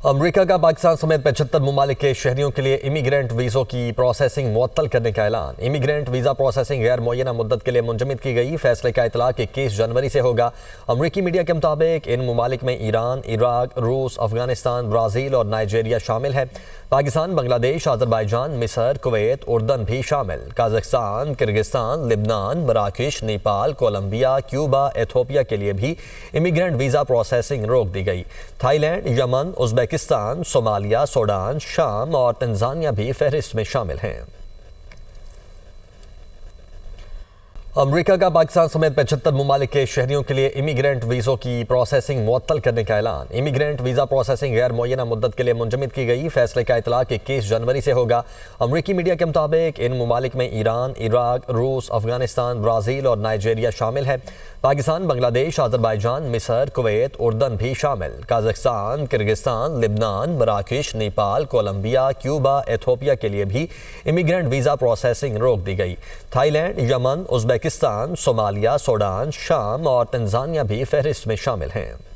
America का पाकिस्तान समेत 75 ममालिक के शहरियों के लिए इमिग्रेंट वीज़ों की प्रोसेसिंग मुअत्तल करने का ऐलान। इमिग्रेंट वीज़ा प्रोसेसिंग गैर मुअय्यना मुद्दत के लिए मुंजमद की गई। फैसले का इतलाक 21 जनवरी से होगा। अमरीकी मीडिया के मुताबिक इन ममालिक में ईरान, इराक, रूस, अफगानिस्तान, ब्राज़ील और नाइजीरिया शामिल है। पाकिस्तान, बांग्लादेश, अज़रबैजान, मिस्र, कुवैत, उर्दन भी शामिल। काज़ाख्स्तान, किर्गिस्तान, लिबनान, मराकश, नेपाल, कोलंबिया, क्यूबा, एथोपिया के लिए भी इमिग्रेंट वीज़ा प्रोसेसिंग रोक दी गई। Thailand, Yemen, Uzbekistan, Somalia, Sudan, शाम और तंजानिया भी फहरिस्त में शामिल हैं। अमेरिका का पाकिस्तान समेत 75 ममालिक के शहरियों के लिए इमिग्रेंट वीज़ों की प्रोसेसिंग मुअत्तल करने का ऐलान। इमिग्रेंट वीज़ा प्रोसेसिंग गैर मुअय्यना मुद्दत के लिए मुंजमद की गई। फैसले का इतलाक 21 जनवरी से होगा। अमरीकी मीडिया के मुताबिक इन ममालिक में ईरान, इराक, रूस, अफगानिस्तान, ब्राज़ील और नाइजीरिया शामिल है। पाकिस्तान, बांग्लादेश, अज़रबैजान, मिस्र, कुवैत, उर्दन भी शामिल। काज़ाख्स्तान, किर्गिस्तान, लिबनान, मराकश, नेपाल, कोलंबिया, क्यूबा, एथोपिया के लिए भी इमिग्रेंट वीज़ा प्रोसेसिंग रोक दी गई। Thailand, Yemen, Uzbekistan, Somalia, Sudan, शाम और तंजानिया भी फहरिस्त में शामिल हैं।